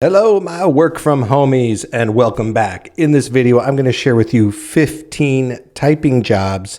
Hello, my work from homies, and welcome back. In this video, I'm going to share with you 15 typing jobs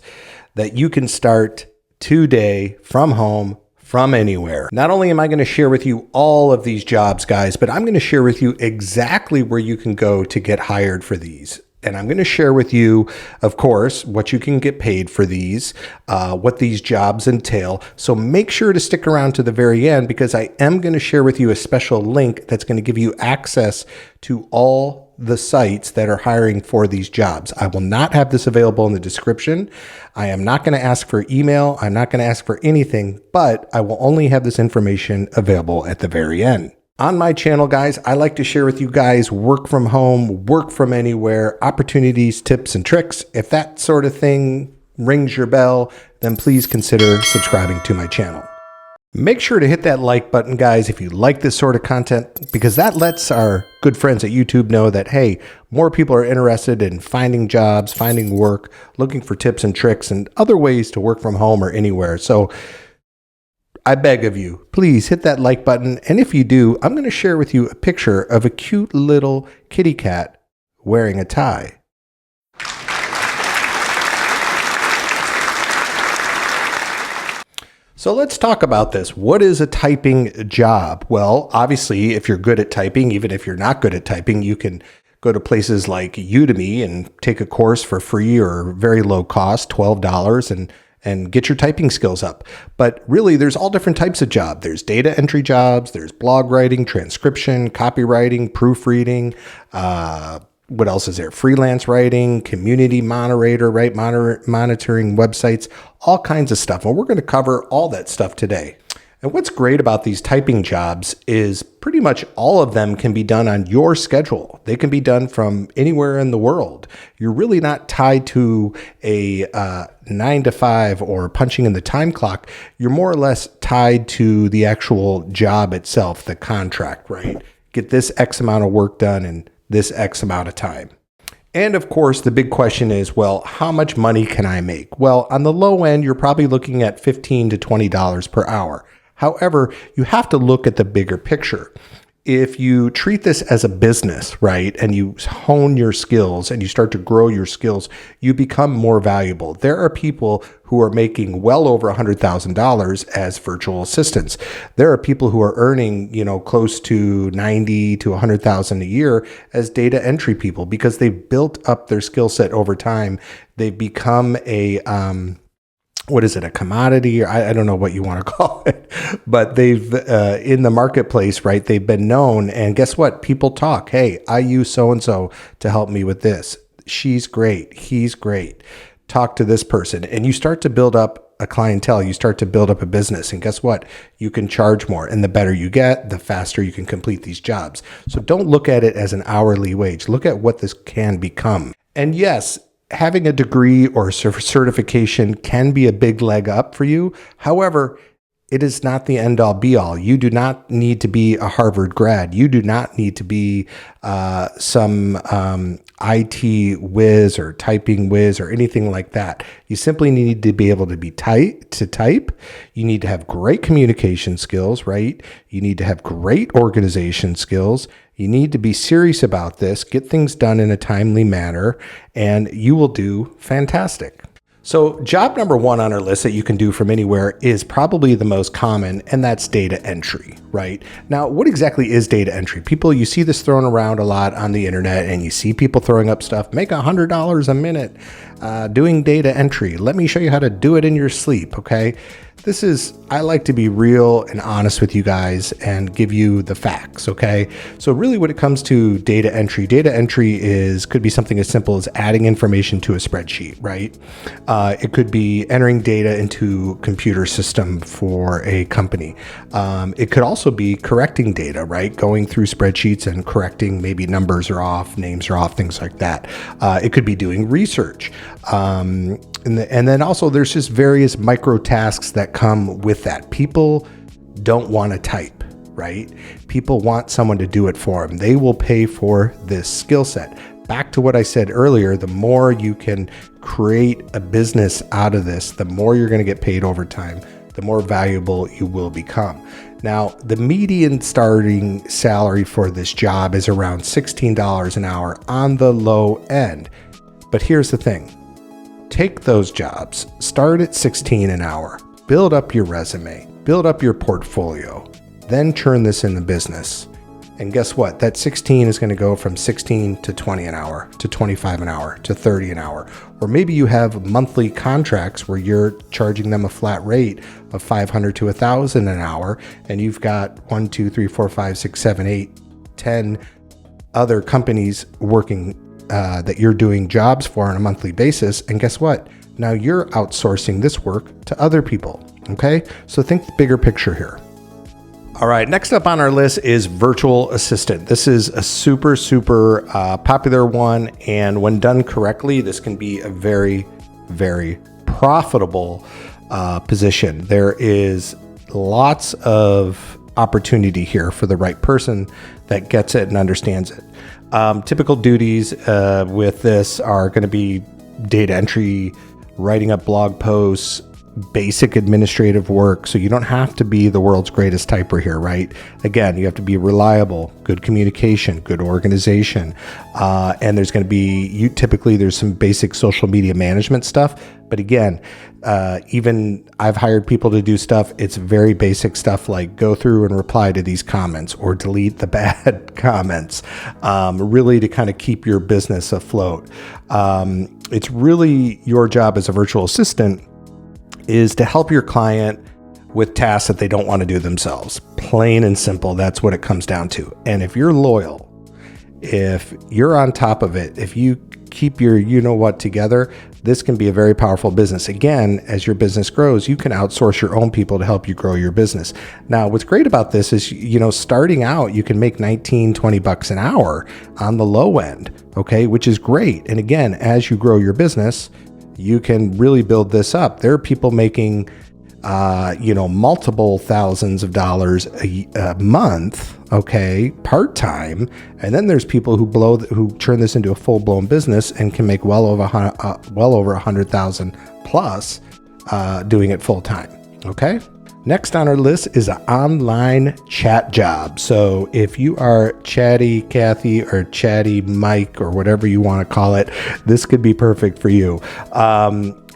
that you can start today from home, from anywhere. Not only am I going to share with you all of these jobs, guys, but I'm going to share with you exactly where you can go to get hired for these. And I'm going to share with you, of course, what you can get paid for these, what these jobs entail. So make sure to stick around to the very end because I am going to share with you a special link that's going to give you access to all the sites that are hiring for these jobs. I will not have this available in the description. I am not going to ask for email. I'm not going to ask for anything, but I will only have this information available at the very end. On my channel, guys, I like to share with you guys work from home, work from anywhere, opportunities, tips, and tricks. If that sort of thing rings your bell, then please consider subscribing to my channel. Make sure to hit that like button, guys, if you like this sort of content, because that lets our good friends at YouTube know that, hey, more people are interested in finding jobs, finding work, looking for tips and tricks and other ways to work from home or anywhere. So I beg of you, please hit that like button. And if you do, I'm going to share with you a picture of a cute little kitty cat wearing a tie. So let's talk about this. What is a typing job? Well, obviously, if you're good at typing, even if you're not good at typing, you can go to places like Udemy and take a course for free or very low cost, $12, and get your typing skills up. But really, there's all different types of jobs. There's data entry jobs, there's blog writing, transcription, copywriting, proofreading. What else is there? Freelance writing, community moderator, right? Monitoring websites, all kinds of stuff. And we're going to cover all that stuff today. And what's great about these typing jobs is pretty much all of them can be done on your schedule. They can be done from anywhere in the world. You're really not tied to a 9 to 5 or punching in the time clock. You're more or less tied to the actual job itself, the contract, right? Get this X amount of work done in this X amount of time. And of course, the big question is, well, how much money can I make? Well, on the low end, you're probably looking at $15 to $20 per hour. However, you have to look at the bigger picture. If you treat this as a business, right, and you hone your skills and you start to grow your skills, you become more valuable. There are people who are making well over $100,000 as virtual assistants. There are people who are earning, close to 90 to 100,000 a year as data entry people because they've built up their skill set over time. They've become a a commodity? Or I don't know what you want to call it, but they've, in the marketplace, right? They've been known. And guess what? People talk. Hey, I use so-and-so to help me with this. She's great. He's great. Talk to this person. And you start to build up a clientele. You start to build up a business. And guess what? You can charge more. And the better you get, the faster you can complete these jobs. So don't look at it as an hourly wage. Look at what this can become. And yes, having a degree or certification can be a big leg up for you. However, it is not the end all be all. You do not need to be a Harvard grad. You do not need to be some IT whiz or typing whiz or anything like that. You simply need to be able to be type. You need to have great communication skills, right? You need to have great organization skills. You need to be serious about this, get things done in a timely manner, and you will do fantastic. So job number one on our list that you can do from anywhere is probably the most common, and that's data entry, right? Now, what exactly is data entry? You see this thrown around a lot on the internet, and you see people throwing up stuff, make $100 a minute doing data entry. Let me show you how to do it in your sleep, okay? I like to be real and honest with you guys and give you the facts, okay? So really when it comes to data entry could be something as simple as adding information to a spreadsheet, right? It could be entering data into a computer system for a company. It could also be correcting data, right? Going through spreadsheets and correcting maybe numbers are off, names are off, things like that. It could be doing research. And then also there's just various micro tasks that come with that. People don't want to type, right? People want someone to do it for them. They will pay for this skill set. Back to what I said earlier, the more you can create a business out of this, the more you're going to get paid over time, the more valuable you will become. Now, the median starting salary for this job is around $16 an hour on the low end. But here's the thing. Take those jobs, start at $16 an hour, build up your resume, build up your portfolio, then turn this into business. And guess what? That 16 is going to go from 16 to 20 an hour, to 25 an hour, to 30 an hour. Or maybe you have monthly contracts where you're charging them a flat rate of 500 to 1,000 an hour, and you've got 1, 2, 3, 4, 5, 6, 7, 8, 10 other companies working that you're doing jobs for on a monthly basis. And guess what? Now you're outsourcing this work to other people. Okay? So think the bigger picture here. All right, next up on our list is virtual assistant. This is a super popular one, and when done correctly, this can be a very, very profitable position. There is lots of opportunity here for the right person that gets it and understands it. Typical duties with this are going to be data entry, writing up blog posts, basic administrative work. So you don't have to be the world's greatest typer here, right? Again, you have to be reliable, good communication, good organization. And there's going to be, typically there's some basic social media management stuff. But again, even I've hired people to do stuff. It's very basic stuff like go through and reply to these comments or delete the bad comments, really to kind of keep your business afloat. It's really your job as a virtual assistant is to help your client with tasks that they don't want to do themselves. Plain and simple, that's what it comes down to. And if you're loyal, if you're on top of it, if you keep your you-know-what together, this can be a very powerful business. Again, as your business grows, you can outsource your own people to help you grow your business. Now, what's great about this is, starting out, you can make $19-20 an hour on the low end, okay, which is great. And again, as you grow your business, you can really build this up. There are people making, multiple thousands of dollars a month, okay, part-time. And then there's people who turn this into a full-blown business and can make well over 100,000 plus doing it full-time, okay? Next on our list is an online chat job. So if you are Chatty Kathy or Chatty Mike or whatever you want to call it, this could be perfect for you.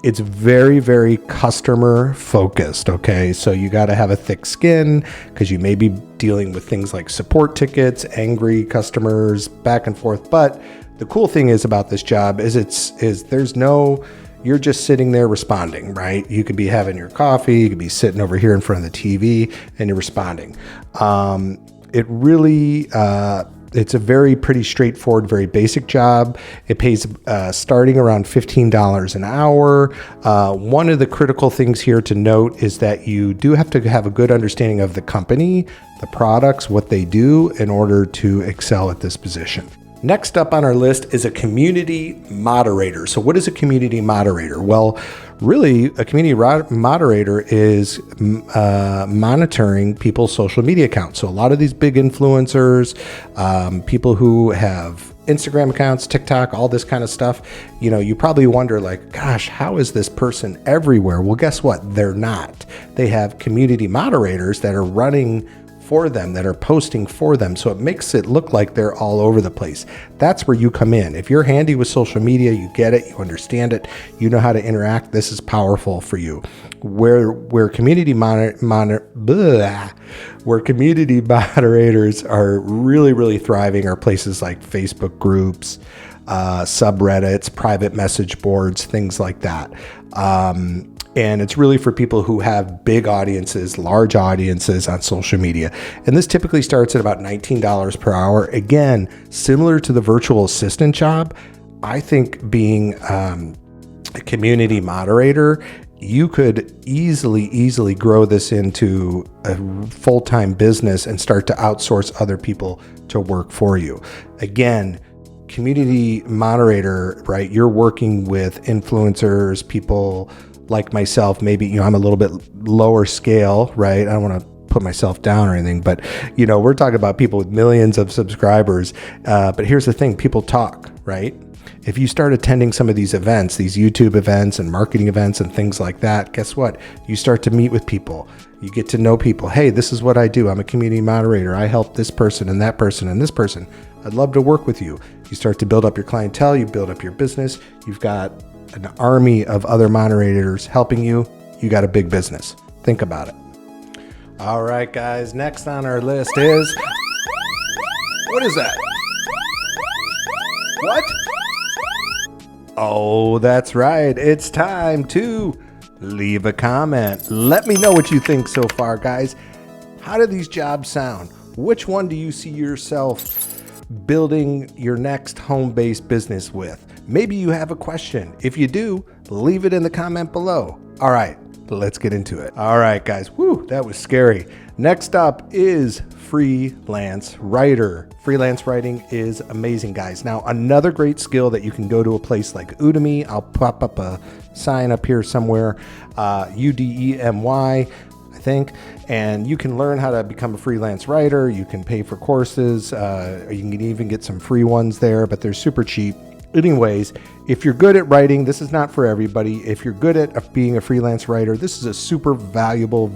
It's very, very customer focused. Okay. So you got to have a thick skin because you may be dealing with things like support tickets, angry customers, back and forth. But the cool thing is about this job is you're just sitting there responding, right? You could be having your coffee, you could be sitting over here in front of the TV and you're responding. It's a very pretty straightforward, very basic job. It pays starting around $15 an hour. One of the critical things here to note is that you do have to have a good understanding of the company, the products, what they do in order to excel at this position. Next up on our list is a community moderator. So what is a community moderator? Well, really, a community moderator is monitoring people's social media accounts. So a lot of these big influencers, people who have Instagram accounts, TikTok, all this kind of stuff, you probably wonder like, gosh, how is this person everywhere? Well, guess what? They're not. They have community moderators that are running for them, that are posting for them. So it makes it look like they're all over the place. That's where you come in. If you're handy with social media, you get it, you understand it, you know how to interact, this is powerful for you. Where community moderators are really, really thriving are places like Facebook groups, subreddits, private message boards, things like that. And it's really for people who have big audiences, large audiences on social media. And this typically starts at about $19 per hour. Again, similar to the virtual assistant job, I think being a community moderator, you could easily grow this into a full-time business and start to outsource other people to work for you. Again, community moderator, right? You're working with influencers, people like myself, maybe, I'm a little bit lower scale, right? I don't want to put myself down or anything, but, we're talking about people with millions of subscribers. But here's the thing, people talk, right? If you start attending some of these events, these YouTube events and marketing events and things like that, guess what? You start to meet with people. You get to know people. Hey, this is what I do. I'm a community moderator. I help this person and that person and this person. I'd love to work with you. You start to build up your clientele. You build up your business. You've got an army of other moderators helping you. You got a big business. Think about it. All right, guys. Next on our list is... What is that? What? Oh, that's right. It's time to leave a comment. Let me know what you think so far, guys. How do these jobs sound? Which one do you see yourself building your next home-based business with? Maybe you have a question. If you do, leave it in the comment below. All right, let's get into it. All right, guys. Woo, that was scary. Next up is Freelance Writer. Freelance writing is amazing, guys. Now, another great skill that you can go to a place like Udemy. I'll pop up a sign up here somewhere, Udemy, I think, and you can learn how to become a freelance writer. You can pay for courses. You can even get some free ones there, but they're super cheap. Anyways, if you're good at writing, this is not for everybody. If you're good at being a freelance writer, this is a super valuable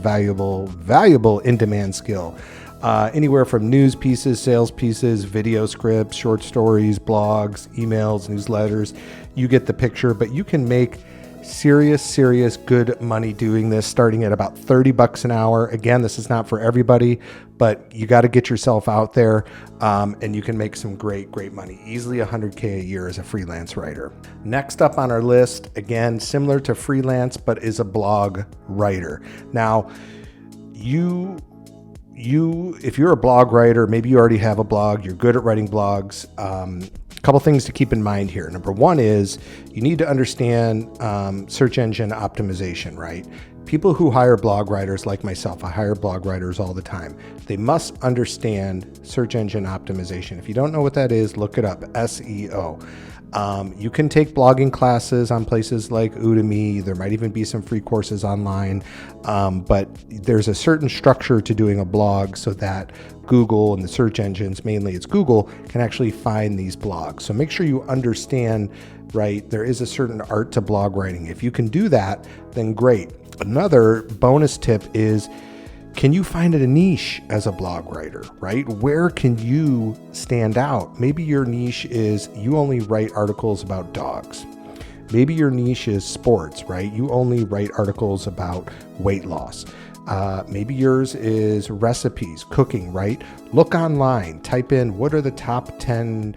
in-demand skill. Anywhere from news pieces, sales pieces, video scripts, short stories, blogs, emails, newsletters. You get the picture, but you can make serious good money doing this, starting at about $30 an hour. Again, this is not for everybody, but you got to get yourself out there, and you can make some great money. Easily $100K a year as a freelance writer. Next up on our list, again, similar to freelance, but is a blog writer. Now, if you're a blog writer, maybe you already have a blog, you're good at writing blogs. A couple things to keep in mind here. Number one is you need to understand search engine optimization, right? People who hire blog writers like myself, I hire blog writers all the time. They must understand search engine optimization. If you don't know what that is, look it up, SEO. You can take blogging classes on places like Udemy. There might even be some free courses online, but there's a certain structure to doing a blog so that Google and the search engines, mainly it's Google, can actually find these blogs. So make sure you understand, right, there is a certain art to blog writing. If you can do that, then great. Another bonus tip is, can you find a niche as a blog writer, right? Where can you stand out? Maybe your niche is you only write articles about dogs. Maybe your niche is sports, right? You only write articles about weight loss. Maybe yours is recipes, cooking, right? Look online, type in what are the top 10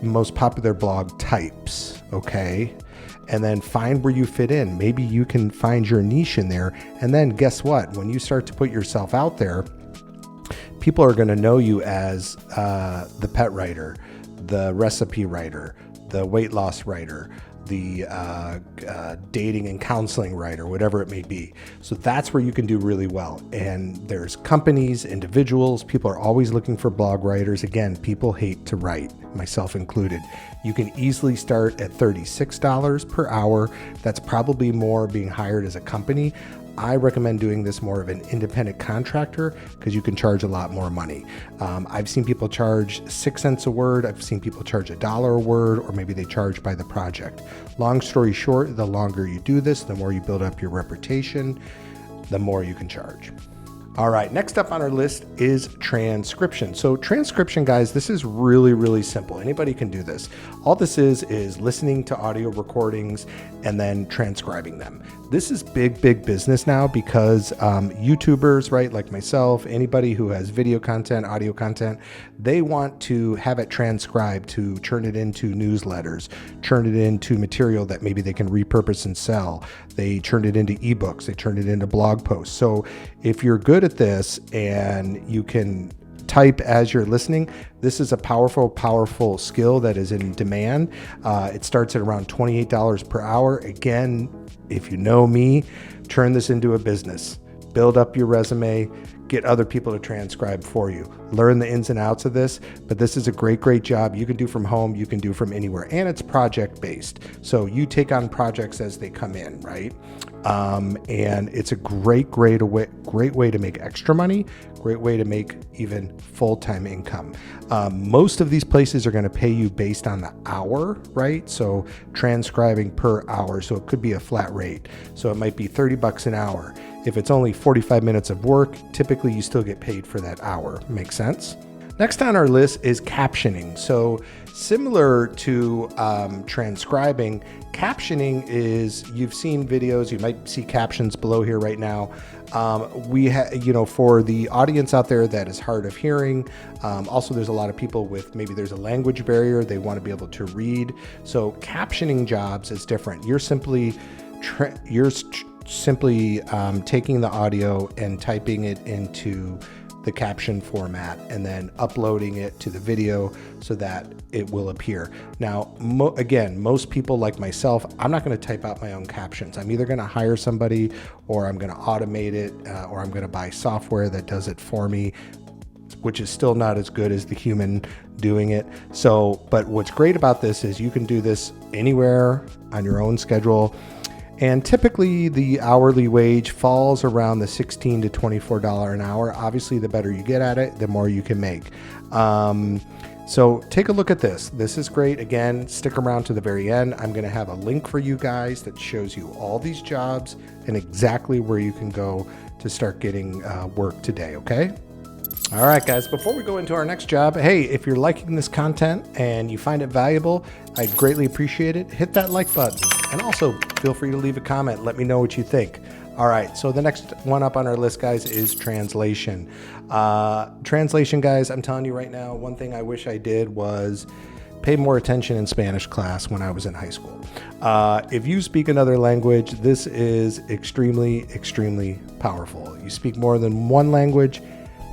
most popular blog types, okay? And then find where you fit in. Maybe you can find your niche in there. And then guess what? When you start to put yourself out there, people are going to know you as the pet writer, the recipe writer, the weight loss writer, the dating and counseling writer, whatever it may be. So that's where you can do really well. And there's companies, individuals, people are always looking for blog writers. Again, people hate to write, myself included. You can easily start at $36 per hour. That's probably more being hired as a company. I recommend doing this more of an independent contractor because you can charge a lot more money. I've seen people charge 6 cents a word. I've seen people charge $1 a word, or maybe they charge by the project. Long story short, the longer you do this, the more you build up your reputation, the more you can charge. All right, next up on our list is transcription. So transcription, guys, this is really simple. Anybody can do this. All this is listening to audio recordings and then transcribing them. This is big business now because YouTubers, right, like myself, anybody who has video content, audio content, they want to have it transcribed to turn it into newsletters, turn it into material that maybe they can repurpose and sell. They turn it into ebooks, they turn it into blog posts. So if you're good at this and you can type as you're listening, this is a powerful skill that is in demand. It starts at around $28 per hour. Again, if you know me, turn this into a business. Build up your resume, get other people to transcribe for you. Learn the ins and outs of this, but this is a great job you can do from home, you can do from anywhere, and it's project based. So you take on projects as they come in, right? And it's a great way to make extra money, great way to make even full-time income. Most of these places are going to pay you based on the hour, right? So transcribing per hour. So it could be a flat rate. So it might be $30 an hour. If it's only 45 minutes of work, typically you still get paid for that hour. Make sense? Next on our list is captioning. So similar to transcribing, captioning is, you've seen videos, you might see captions below here right now. For the audience out there that is hard of hearing, also there's a lot of people with, maybe there's a language barrier, they want to be able to read. So captioning jobs is different. You're simply taking the audio and typing it into the caption format and then uploading it to the video so that it will appear. Now, again, most people like myself, I'm not going to type out my own captions. I'm either going to hire somebody, or I'm going to automate it, or I'm going to buy software that does it for me, which is still not as good as the human doing it. So, but what's great about this is you can do this anywhere on your own schedule. And typically the hourly wage falls around the $16 to $24 an hour. Obviously, the better you get at it, the more you can make. So take a look at this. This is great. Again, stick around to the very end. I'm going to have a link for you guys that shows you all these jobs and exactly where you can go to start getting work today, okay? All right, guys, before we go into our next job, hey, if you're liking this content and you find it valuable, I'd greatly appreciate it. Hit that like button, and also feel free to leave a comment. Let me know what you think. All right, so the next one up on our list, guys, is translation. Translation, guys, I'm telling you right now, one thing I wish I did was pay more attention in Spanish class when I was in high school. If you speak another language, this is extremely, extremely powerful. You speak more than one language,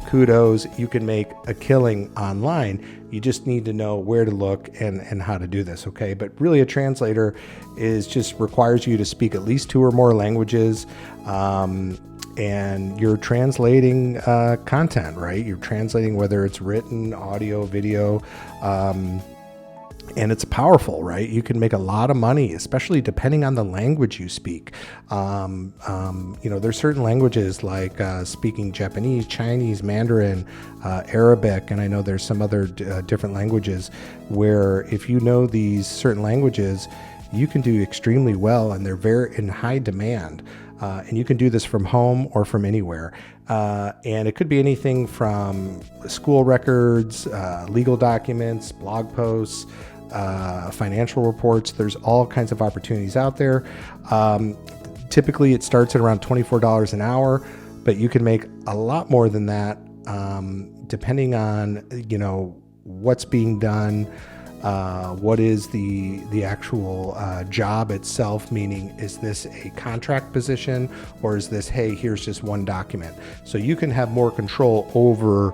kudos, you can make a killing online. You just need to know where to look and how to do this, okay? But really, a translator just requires you to speak at least 2 or more languages, and you're translating content, right? You're translating whether it's written, audio, video, and it's powerful, right? You can make a lot of money, especially depending on the language you speak. There's certain languages like speaking Japanese, Chinese, Mandarin, Arabic, and I know there's some other different languages where if you know these certain languages, you can do extremely well, and they're very in high demand. And you can do this from home or from anywhere. And it could be anything from school records, legal documents, blog posts, financial reports. There's all kinds of opportunities out there. Typically it starts at around $24 an hour, but you can make a lot more than that, depending on, what's being done, what is the actual job itself, meaning is this a contract position, or is this, hey, here's just one document? So you can have more control over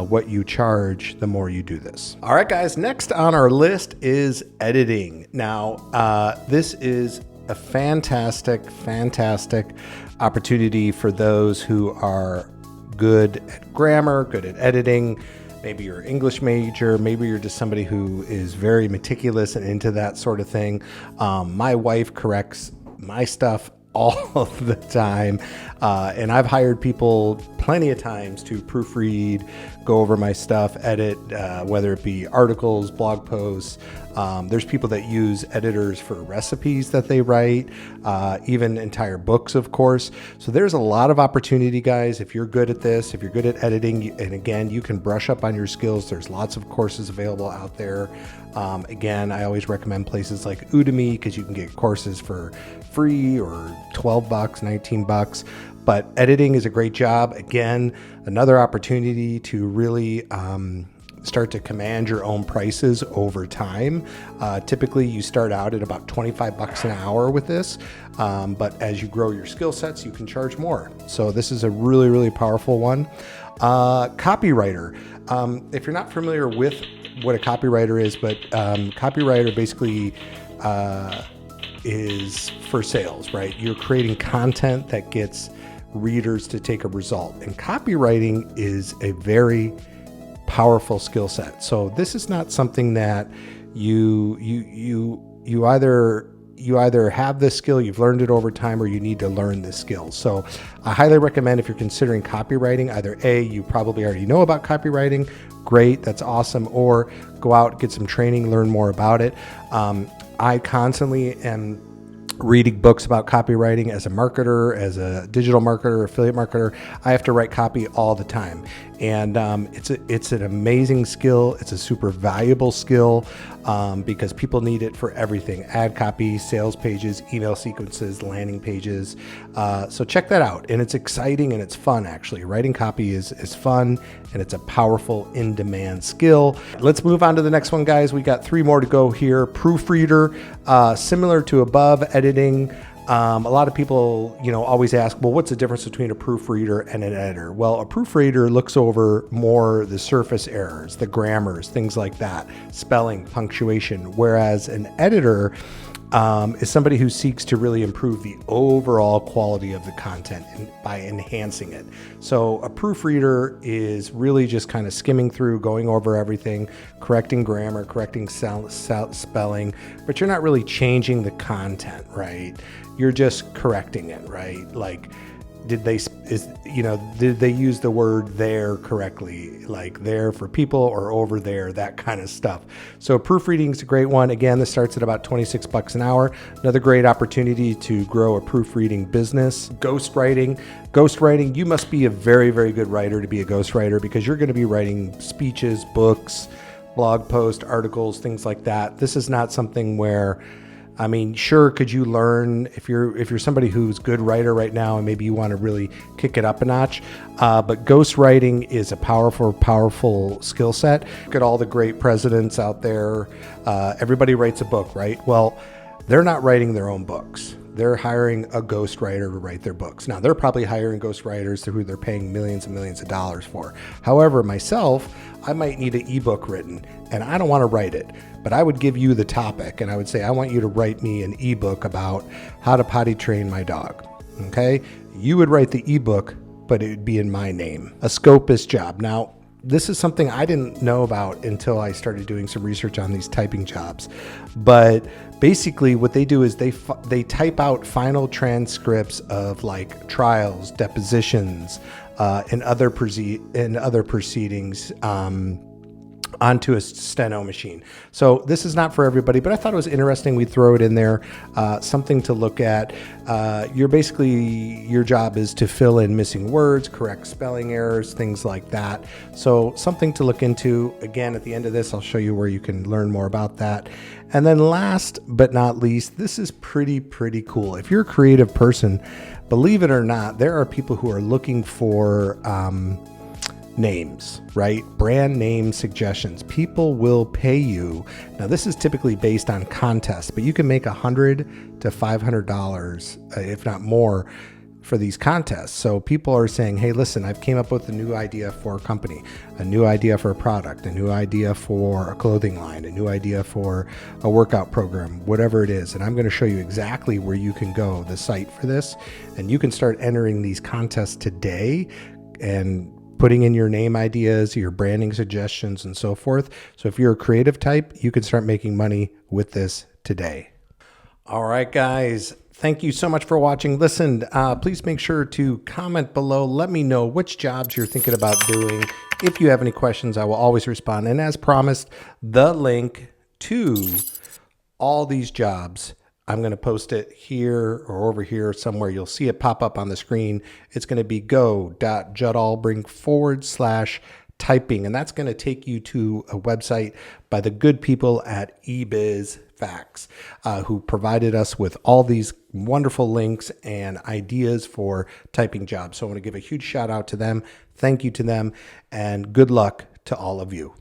what you charge the more you do this. All right, guys, next on our list is editing. Now, this is a fantastic opportunity for those who are good at grammar, good at editing. Maybe you're an English major, maybe you're just somebody who is very meticulous and into that sort of thing. My wife corrects my stuff all of the time, and I've hired people plenty of times to proofread, go over my stuff, edit, whether it be articles, blog posts. There's people that use editors for recipes that they write, even entire books, of course. So there's a lot of opportunity, guys. If you're good at this, if you're good at editing, and again, you can brush up on your skills. There's lots of courses available out there. Again, I always recommend places like Udemy, because you can get courses for free or $12, $19. But editing is a great job. Again, another opportunity to really start to command your own prices over time. Typically, you start out at about $25 an hour with this, but as you grow your skill sets, you can charge more. So this is a really, really powerful one. Copywriter. If you're not familiar with what a copywriter is, but copywriter basically is for sales, right? You're creating content that gets readers to take a result, and copywriting is a very powerful skill set. So this is not something that you either you either have this skill, you've learned it over time, or you need to learn this skill. So I highly recommend, if you're considering copywriting, either A, you probably already know about copywriting, great, that's awesome, or go out, get some training, learn more about it. I constantly am reading books about copywriting. As a marketer, as a digital marketer, affiliate marketer, I have to write copy all the time. And it's an amazing skill. It's a super valuable skill because people need it for everything: ad copy, sales pages, email sequences, landing pages. So check that out. And it's exciting and it's fun, actually. Writing copy is fun, and it's a powerful, in-demand skill. Let's move on to the next one, guys. We got 3 more to go here. Proofreader, similar to above, editing. A lot of people, always ask, well, what's the difference between a proofreader and an editor? Well, a proofreader looks over more the surface errors, the grammars, things like that, spelling, punctuation, whereas an editor is somebody who seeks to really improve the overall quality of the content by enhancing it. So a proofreader is really just kind of skimming through, going over everything, correcting grammar, correcting spelling, but you're not really changing the content, right? You're just correcting it, right? Like, did they use the word there correctly, like there for people or over there, that kind of stuff. So proofreading is a great one. Again, this starts at about $26 an hour. Another great opportunity to grow a proofreading business. Ghostwriting, you must be a very, very good writer to be a ghostwriter, because you're going to be writing speeches, books, blog posts, articles, things like that. This is not something where, sure, could you learn if you're somebody who's a good writer right now and maybe you want to really kick it up a notch, but ghostwriting is a powerful skill set. Look at all the great presidents out there. Everybody writes a book, right? Well, they're not writing their own books. They're hiring a ghostwriter to write their books. Now, they're probably hiring ghostwriters who they're paying millions and millions of dollars for. However, myself, I might need an ebook written, and I don't want to write it, but I would give you the topic, and I would say, I want you to write me an ebook about how to potty train my dog. Okay? You would write the ebook, but it would be in my name. A scopist job. Now, this is something I didn't know about until I started doing some research on these typing jobs. But basically what they do is they type out final transcripts of like trials, depositions, and other proceedings onto a steno machine. So this is not for everybody, but I thought it was interesting. We'd throw it in there, something to look at. Your job is to fill in missing words, correct spelling errors, things like that. So something to look into. Again, at the end of this, I'll show you where you can learn more about that. And then last but not least, this is pretty cool. If you're a creative person, believe it or not, there are people who are looking for names, right? Brand name suggestions. People will pay you. Now, this is typically based on contests, but you can make $100 to $500, if not more, for these contests. So people are saying, hey, listen, I've came up with a new idea for a company, a new idea for a product, a new idea for a clothing line, a new idea for a workout program, whatever it is. And I'm going to show you exactly where you can go, the site for this, and you can start entering these contests today and putting in your name ideas, your branding suggestions, and so forth. So if you're a creative type, you can start making money with this today. All right, guys. Thank you so much for watching. Listen, please make sure to comment below. Let me know which jobs you're thinking about doing. If you have any questions, I will always respond. And as promised, the link to all these jobs, I'm going to post it here or over here somewhere. You'll see it pop up on the screen. It's going to be go.juddalbring/typing. And that's going to take you to a website by the good people at eBizFacts, who provided us with all these wonderful links and ideas for typing jobs. So I want to give a huge shout out to them. Thank you to them, and good luck to all of you.